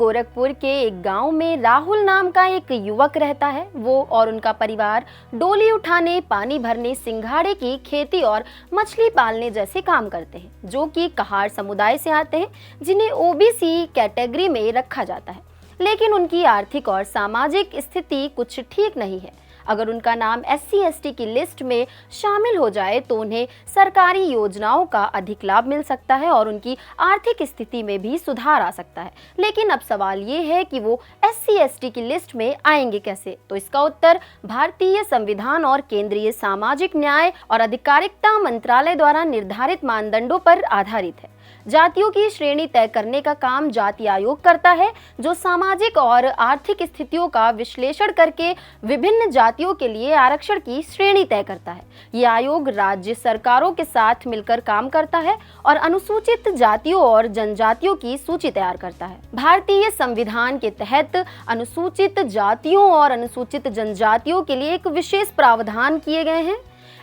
गोरखपुर के एक गांव में राहुल नाम का एक युवक रहता है। वो और उनका परिवार डोली उठाने, पानी भरने, सिंघाड़े की खेती और मछली पालने जैसे काम करते हैं, जो कि कहार समुदाय से आते हैं, जिन्हें ओबीसी कैटेगरी में रखा जाता है। लेकिन उनकी आर्थिक और सामाजिक स्थिति कुछ ठीक नहीं है। अगर उनका नाम SC/ST की लिस्ट में शामिल हो जाए तो उन्हें सरकारी योजनाओं का अधिक लाभ मिल सकता है और उनकी आर्थिक स्थिति में भी सुधार आ सकता है। लेकिन अब सवाल ये है कि वो SC/ST की लिस्ट में आएंगे कैसे? तो इसका उत्तर भारतीय संविधान और केंद्रीय सामाजिक न्याय और अधिकारिता मंत्रालय द्वारा निर्धारित मानदंडों पर आधारित है। जातियों की श्रेणी तय करने का काम जाति आयोग करता है, जो सामाजिक और आर्थिक स्थितियों का विश्लेषण करके विभिन्न जातियों के लिए आरक्षण की श्रेणी तय करता है। ये आयोग राज्य सरकारों के साथ मिलकर काम करता है और अनुसूचित जातियों और जनजातियों की सूची तैयार करता है। भारतीय संविधान के तहत अनुसूचित जातियों और अनुसूचित जनजातियों के लिए एक विशेष प्रावधान किए गए हैं।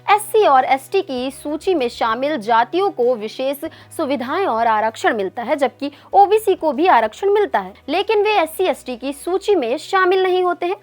SC और ST की सूची में शामिल जातियों को विशेष सुविधाएं और आरक्षण मिलता है, जबकि OBC को भी आरक्षण मिलता है, लेकिन वे SC/ST की सूची में शामिल नहीं होते हैं।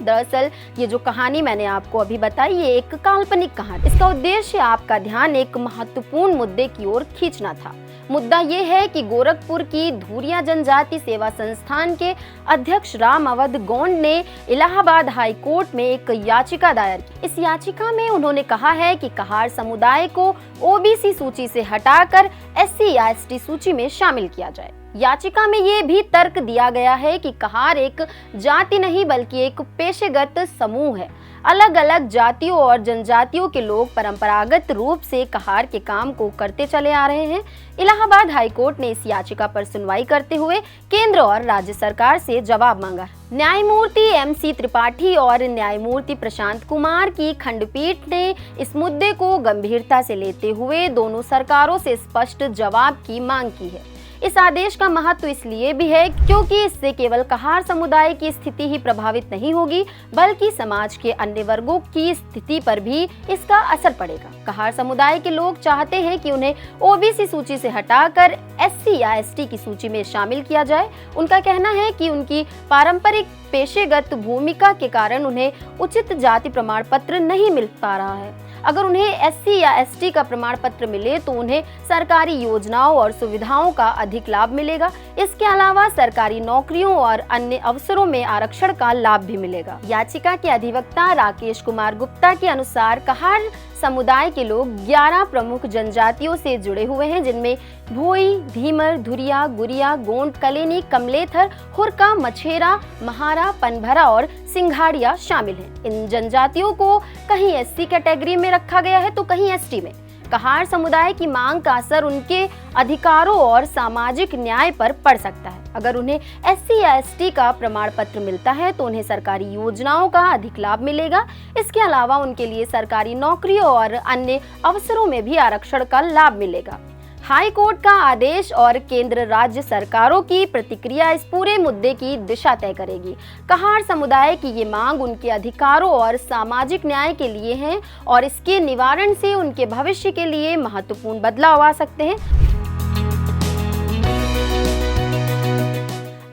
दरअसल ये जो कहानी मैंने आपको अभी बताई, ये एक काल्पनिक कहानी। इसका उद्देश्य आपका ध्यान एक महत्वपूर्ण मुद्दे की ओर खींचना था। मुद्दा ये है कि गोरखपुर की धुरिया जनजाति सेवा संस्थान के अध्यक्ष राम अवध गौंड ने इलाहाबाद हाई कोर्ट में एक याचिका दायर की। इस याचिका में उन्होंने कहा है कि कहार समुदाय को OBC सूची से हटाकर SC या ST सूची में शामिल किया जाए। याचिका में ये भी तर्क दिया गया है कि कहार एक जाति नहीं बल्कि एक पेशेगत समूह है। अलग अलग जातियों और जनजातियों के लोग परंपरागत रूप से कहार के काम को करते चले आ रहे हैं। इलाहाबाद हाई कोर्ट ने इस याचिका पर सुनवाई करते हुए केंद्र और राज्य सरकार से जवाब मांगा। न्यायमूर्ति MC त्रिपाठी और न्यायमूर्ति प्रशांत कुमार की खंडपीठ ने इस मुद्दे को गंभीरता से लेते हुए दोनों सरकारों से स्पष्ट जवाब की मांग की है। इस आदेश का महत्व इसलिए भी है क्योंकि इससे केवल कहार समुदाय की स्थिति ही प्रभावित नहीं होगी, बल्कि समाज के अन्य वर्गों की स्थिति पर भी इसका असर पड़ेगा। कहार समुदाय के लोग चाहते हैं कि उन्हें OBC सूची से हटाकर SC या ST की सूची में शामिल किया जाए। उनका कहना है कि उनकी पारंपरिक पेशेगत भूमिका के कारण उन्हें उचित जाति प्रमाण पत्र नहीं मिल पा रहा है। अगर उन्हें SC या ST का प्रमाण पत्र मिले तो उन्हें सरकारी योजनाओं और सुविधाओं का अधिक लाभ मिलेगा। इसके अलावा सरकारी नौकरियों और अन्य अवसरों में आरक्षण का लाभ भी मिलेगा। याचिका के अधिवक्ता राकेश कुमार गुप्ता के अनुसार कहार समुदाय के लोग 11 प्रमुख जनजातियों से जुड़े हुए हैं, जिनमें भोई, धीमर, धुरिया, गुरिया, गोंड, कलेनी, कमलेथर, हुरका, मछेरा, महारा, पनभरा और सिंघाड़िया शामिल हैं। इन जनजातियों को कहीं SC कैटेगरी में रखा गया है तो कहीं ST में। कहार समुदाय की मांग का असर उनके अधिकारों और सामाजिक न्याय पर पड़ सकता है। अगर उन्हें SC या ST का प्रमाण पत्र मिलता है तो उन्हें सरकारी योजनाओं का अधिक लाभ मिलेगा। इसके अलावा उनके लिए सरकारी नौकरियों और अन्य अवसरों में भी आरक्षण का लाभ मिलेगा। हाई कोर्ट का आदेश और केंद्र राज्य सरकारों की प्रतिक्रिया इस पूरे मुद्दे की दिशा तय करेगी। कहार समुदाय की ये मांग उनके अधिकारों और सामाजिक न्याय के लिए है और इसके निवारण से उनके भविष्य के लिए महत्वपूर्ण बदलाव आ सकते हैं।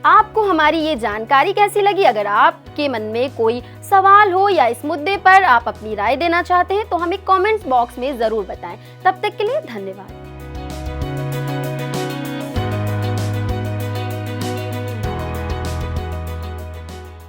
आपको हमारी ये जानकारी कैसी लगी? अगर आपके मन में कोई सवाल हो या इस मुद्दे पर आप अपनी राय देना चाहते हैं तो हमें कमेंट्स बॉक्स में जरूर बताएं। तब तक के लिए धन्यवाद।